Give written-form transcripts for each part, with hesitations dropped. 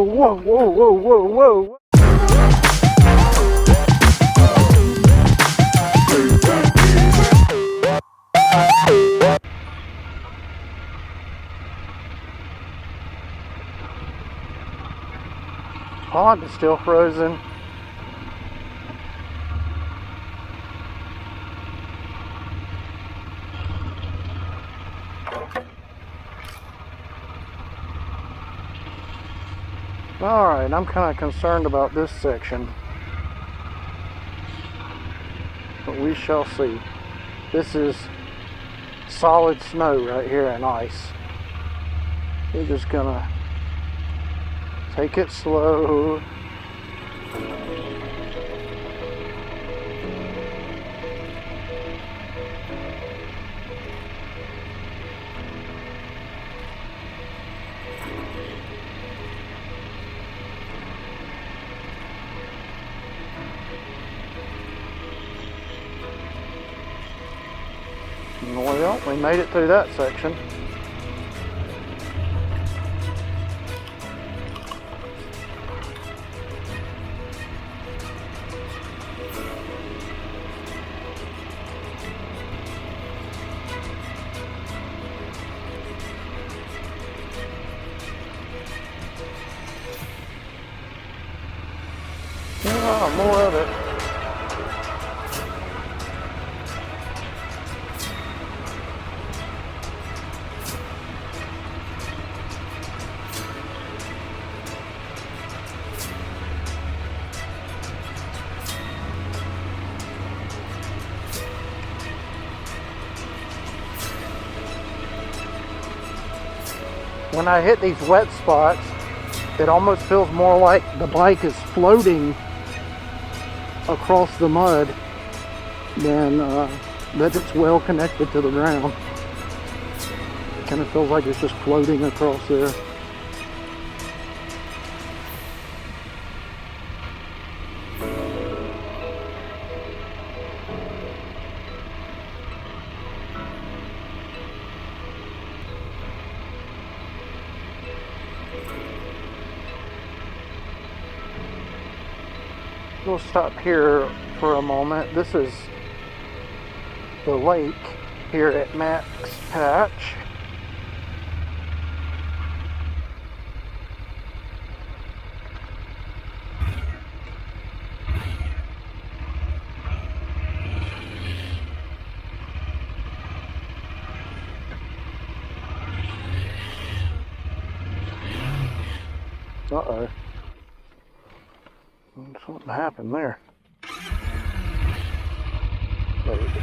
Whoa, whoa, whoa, whoa, whoa. Pond is still frozen. Alright, I'm kind of concerned about this section. But we shall see. This is solid snow right here and ice. We're just gonna take it slow. Well, we made it through that section. Oh, more of it. When I hit these wet spots, it almost feels more like the bike is floating across the mud than that it's well connected to the ground. It kind of feels like it's just floating across there. We'll stop here for a moment. This is the lake here at Max Patch. Uh-oh. Something happened there. There we go.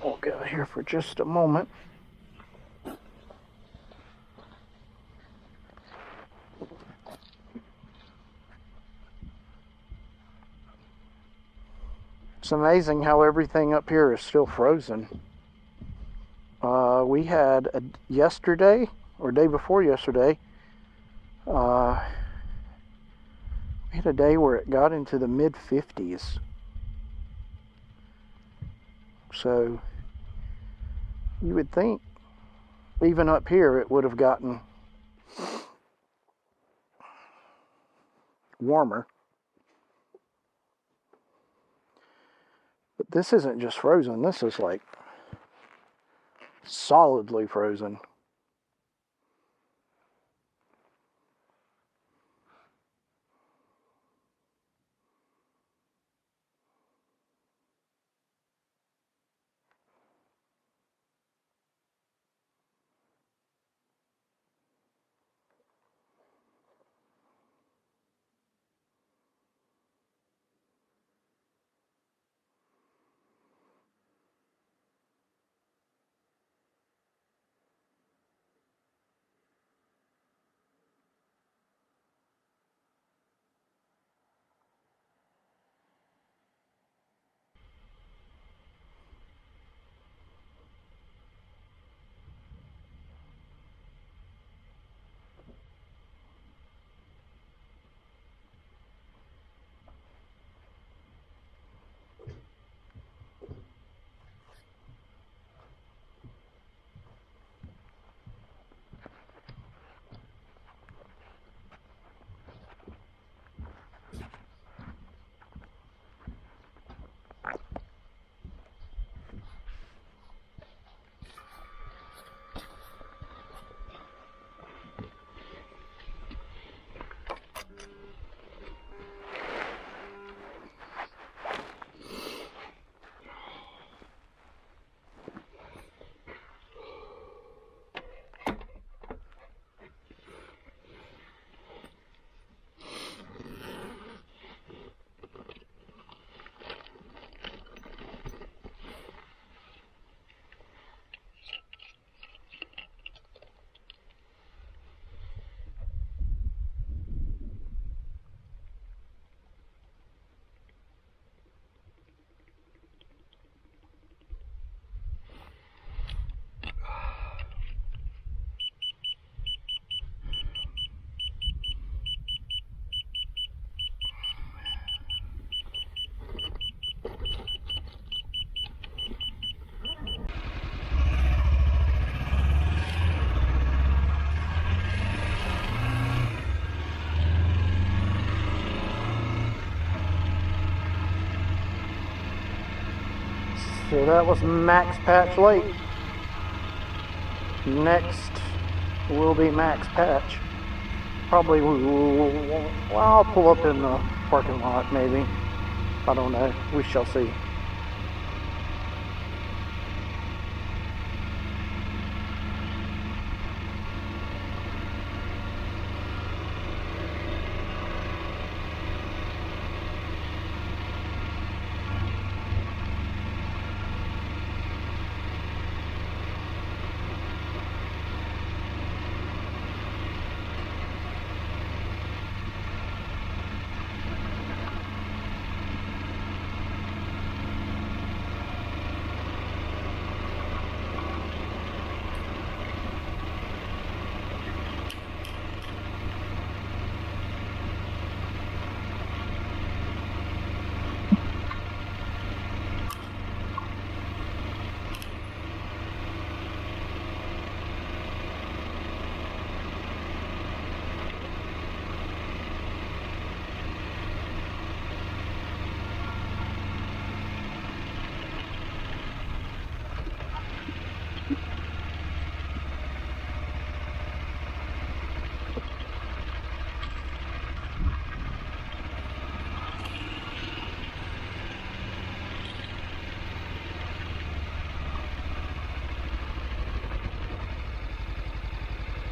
I'll get out here for just a moment. It's amazing how everything up here is still frozen. We had yesterday, or day before yesterday, we had a day where it got into the mid-50s. So you would think even up here it would have gotten warmer. But this isn't just frozen, this is like solidly frozen. So that was Max Patch Lake. Next will be Max Patch. Probably, well, I'll pull up in the parking lot maybe. I don't know. We shall see.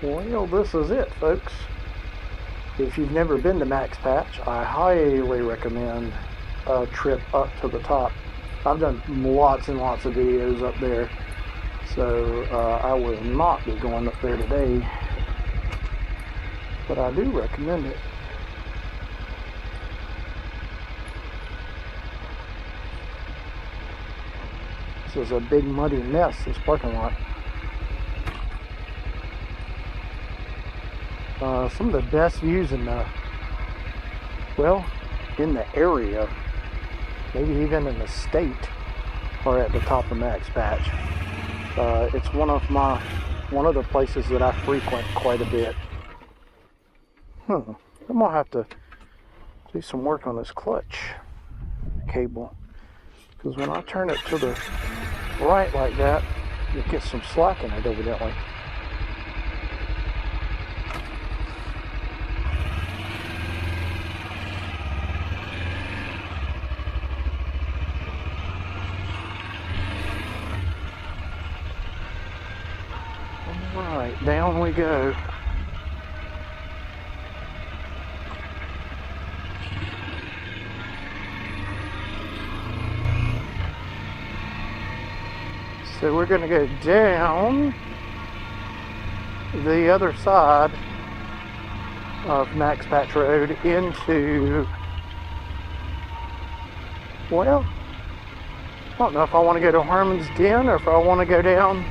Well, this is it, folks. If you've never been to Max Patch, I highly recommend a trip up to the top. I've done lots and lots of videos up there, so I will not be going up there today, but I do recommend it. This is a big muddy mess, this parking lot. Some of the best views in the area, maybe even in the state, are at the top of Max Patch. It's one of the places that I frequent quite a bit. I'm gonna have to do some work on this clutch cable, because when I turn it to the right like that, it gets some slack in it evidently. Alright, down we go. So we're going to go down the other side of Max Patch Road into, well, I don't know if I want to go to Harmon's Den or if I want to go down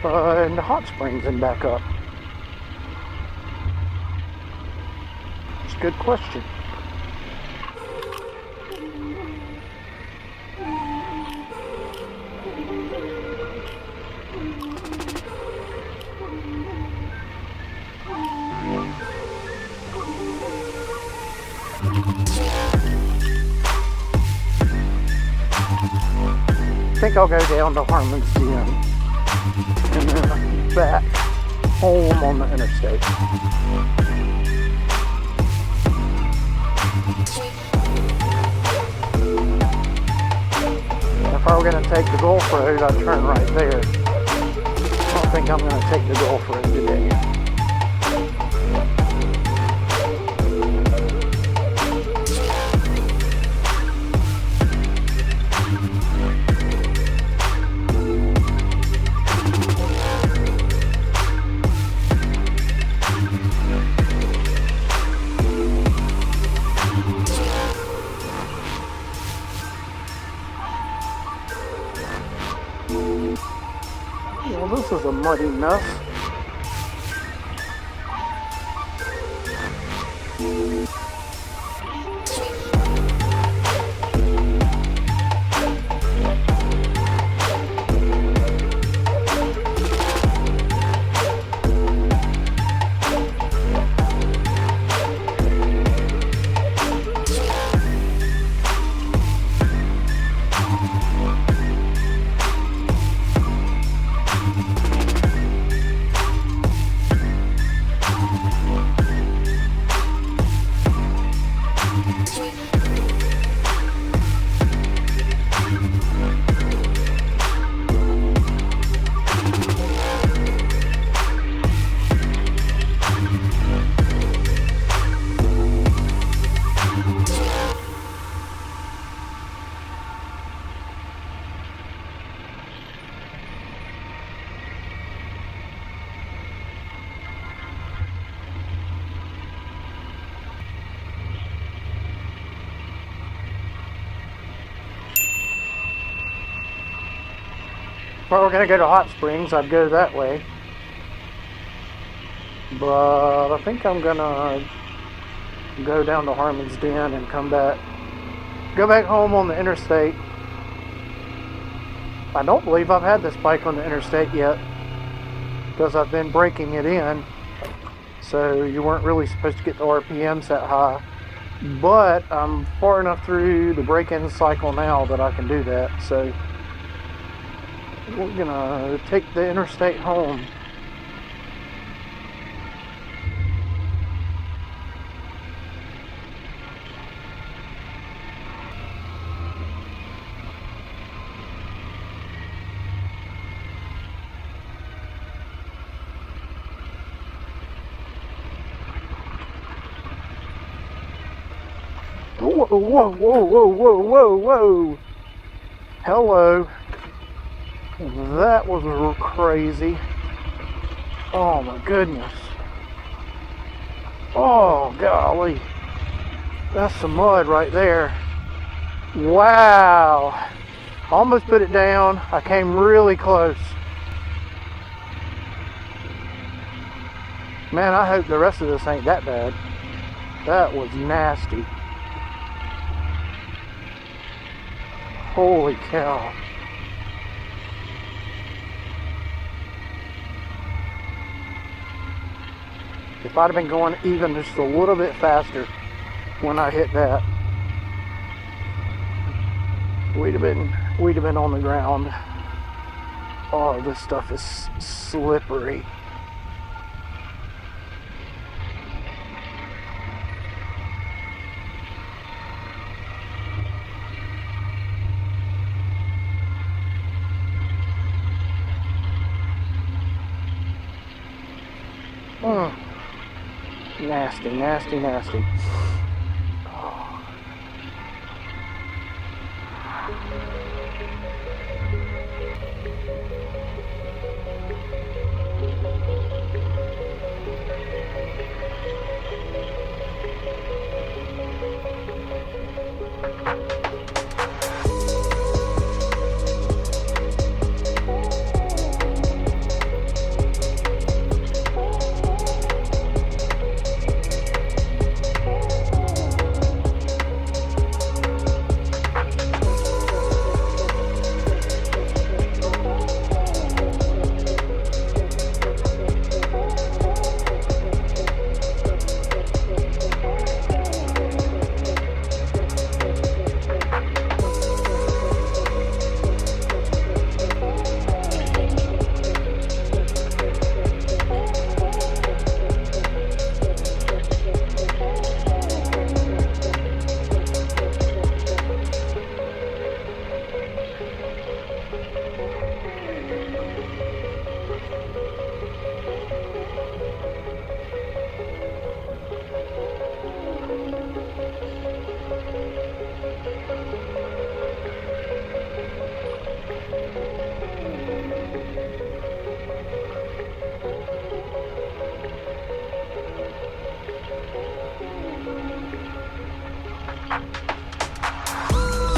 into Hot Springs and back up. It's a good question. I think I'll go down to Harmon's Den and then back home on the interstate. If I were going to take the Gulf Road, I'd turn right there. I don't think I'm going to take the Gulf Road today. Well, this is a muddy mess. I were going to go to Hot Springs, I'd go that way. But I think I'm going to go down to Harmon's Den and come back. Go back home on the interstate. I don't believe I've had this bike on the interstate yet, because I've been breaking it in. So you weren't really supposed to get the RPMs that high. But I'm far enough through the break-in cycle now that I can do that. So we're gonna take the interstate home. Whoa, whoa, whoa, whoa, whoa, whoa, whoa. Hello. That was crazy. Oh my goodness. Oh golly. That's some mud right there. Wow. Almost put it down. I came really close. Man, I hope the rest of this ain't that bad. That was nasty. Holy cow. If I'd have been going even just a little bit faster when I hit that, we'd have been on the ground. Oh, this stuff is slippery. Nasty, nasty, nasty.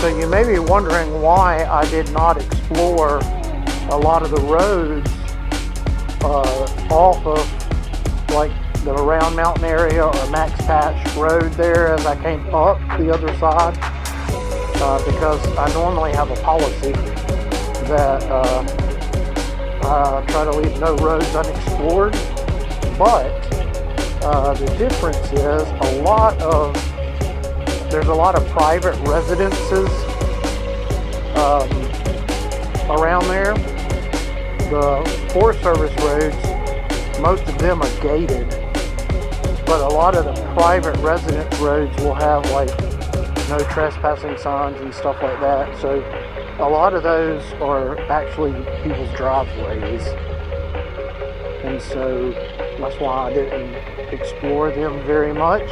So you may be wondering why I did not explore a lot of the roads off of like the Round Mtn area or Max Patch Road there as I came up the other side, because I normally have a policy that I try to leave no roads unexplored. But the difference is there's a lot of private residences around there. The Forest Service roads, most of them are gated, but a lot of the private residence roads will have like no trespassing signs and stuff like that. So a lot of those are actually people's driveways, and so that's why I didn't explore them very much.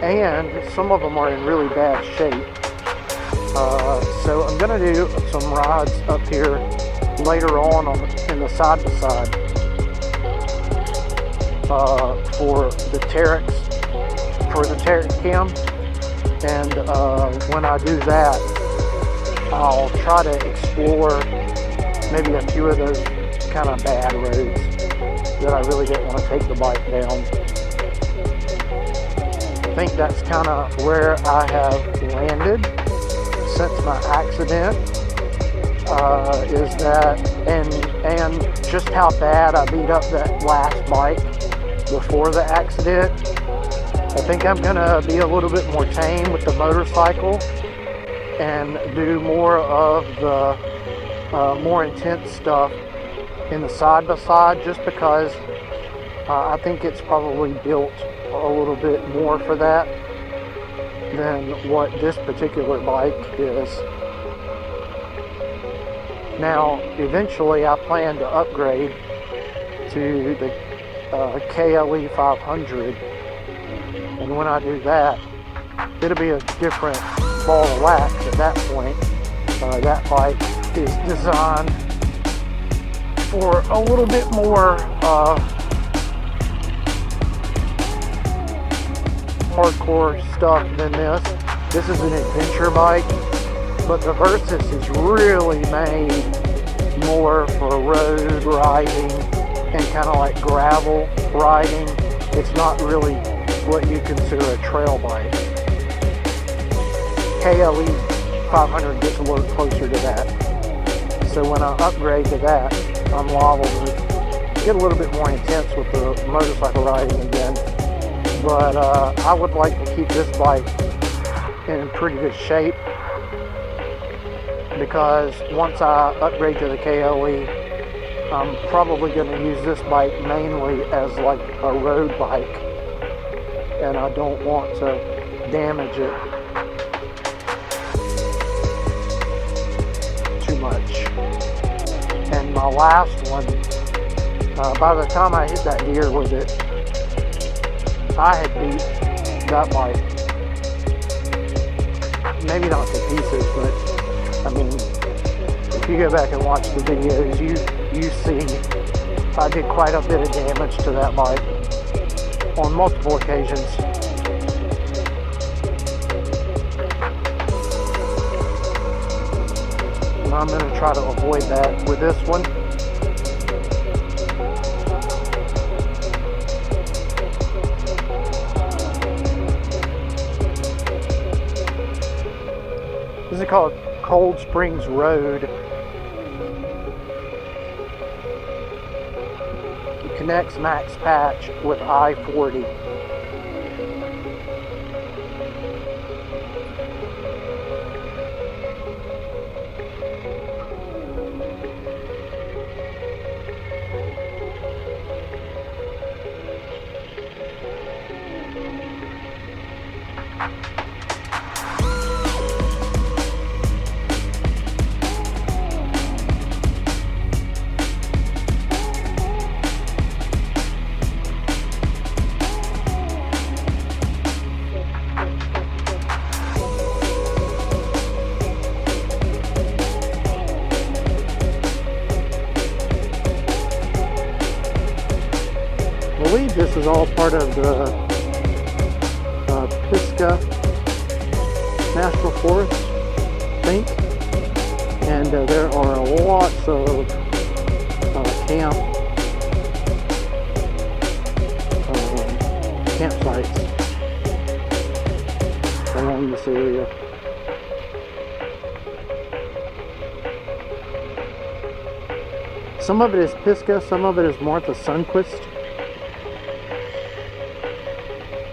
And some of them are in really bad shape. So I'm going to do some rides up here later on in the side-by-side for the Terex cam. And when I do that, I'll try to explore maybe a few of those kind of bad roads that I really didn't want to take the bike down. I think that's kind of where I have landed since my accident, is that, and just how bad I beat up that last bike before the accident. I think I'm gonna be a little bit more tame with the motorcycle and do more of the more intense stuff in the side-by-side, just because I think it's probably built a little bit more for that than what this particular bike is. Now, eventually I plan to upgrade to the KLE 500, and when I do that, it'll be a different ball of wax at that point. That bike is designed for a little bit more hardcore stuff than this. This is an adventure bike, but the Versys is really made more for road riding and kind of like gravel riding. It's not really what you consider a trail bike. KLE 500 gets a little closer to that. So when I upgrade to that, I'm liable to get a little bit more intense with the motorcycle riding again. But I would like to keep this bike in pretty good shape, because once I upgrade to the KLE, I'm probably going to use this bike mainly as like a road bike, and I don't want to damage it too much. And my last one, by the time I hit that deer with it, I had beat that bike, maybe not to pieces, but I mean, if you go back and watch the videos, you see I did quite a bit of damage to that bike on multiple occasions. And I'm going to try to avoid that with this one. This is called Cold Springs Road. It connects Max Patch with I-40. I believe this is all part of the Pisgah National Forest, I think. And there are lots of campsites along this area. Some of it is Pisgah, some of it is Martha Sundquist.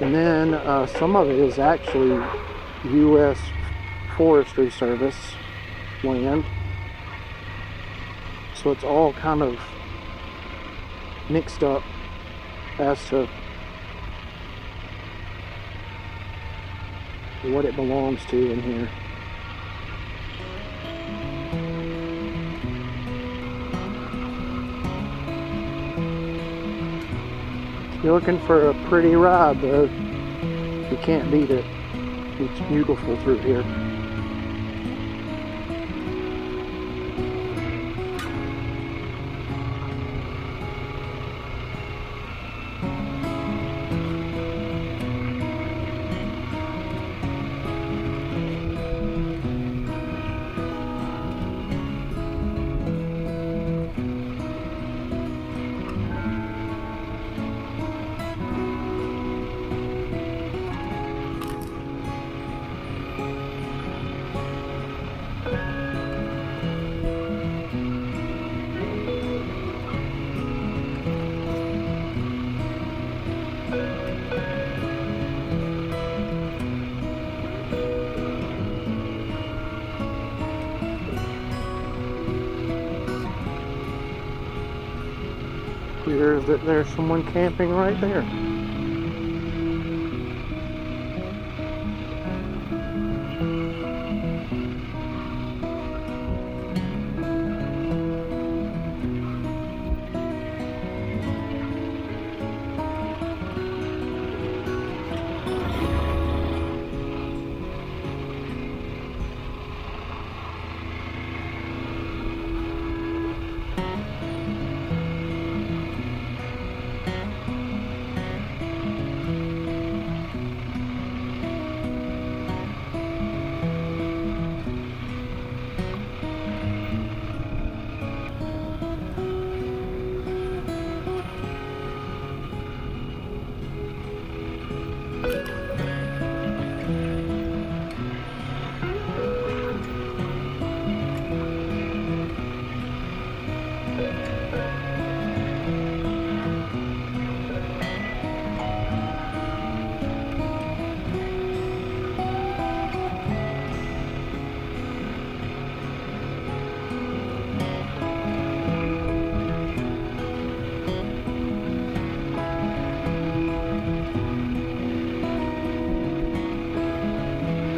And then some of it is actually U.S. Forestry Service land. So it's all kind of mixed up as to what it belongs to in here. If you're looking for a pretty ride though, you can't beat it. It's beautiful through here. appears that there's someone camping right there.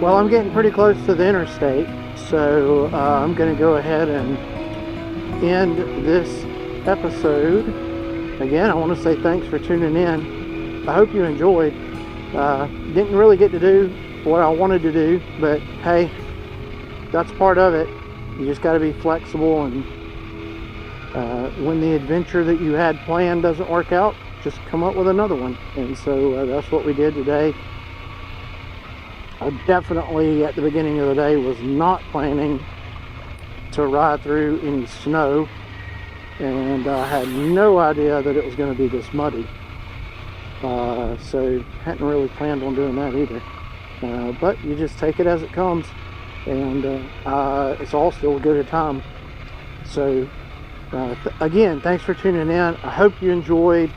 Well, I'm getting pretty close to the interstate, so I'm going to go ahead and end this episode. Again, I want to say thanks for tuning in. I hope you enjoyed. Didn't really get to do what I wanted to do, but hey, that's part of it. You just got to be flexible, and when the adventure that you had planned doesn't work out, just come up with another one. And so that's what we did today. I definitely, at the beginning of the day, was not planning to ride through any snow, and I had no idea that it was going to be this muddy. So hadn't really planned on doing that either. But you just take it as it comes, and it's all still good at time. So again, thanks for tuning in. I hope you enjoyed,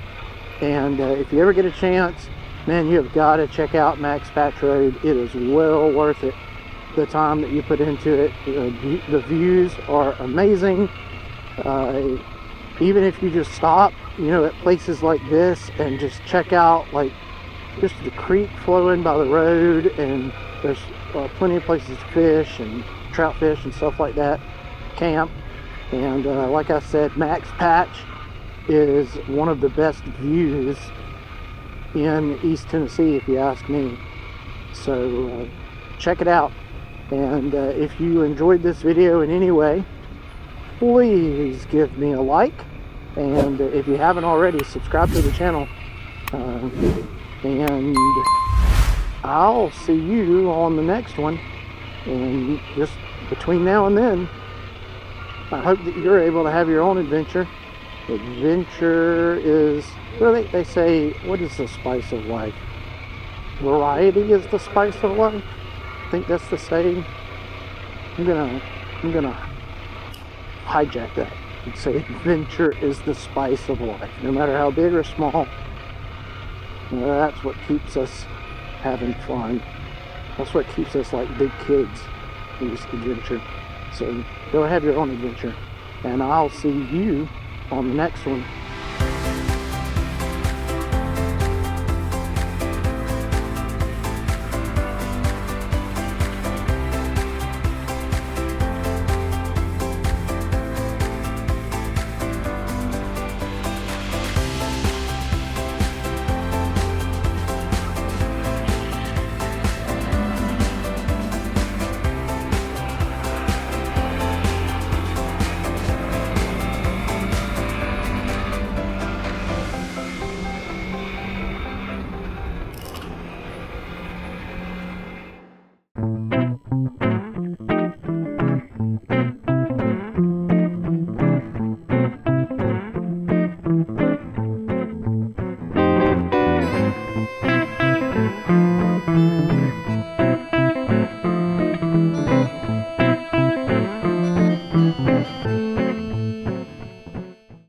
and if you ever get a chance, man, you have got to check out Max Patch Road. It is well worth it, the time that you put into it. The views are amazing. Even if you just stop, at places like this and just check out, like, just the creek flowing by the road, and there's plenty of places to fish and trout fish and stuff like that, camp. And like I said, Max Patch is one of the best views in East Tennessee, if you ask me. So check it out, and if you enjoyed this video in any way, please give me a like, and if you haven't already, subscribe to the channel, and I'll see you on the next one. And just between now and then, I hope that you're able to have your own adventure. Adventure is, well, they say, what is the spice of life? Variety is the spice of life. I think that's the saying. I'm gonna hijack that and say adventure is the spice of life. No matter how big or small, that's what keeps us having fun. That's what keeps us like big kids, is adventure. So go have your own adventure, and I'll see you on the next one.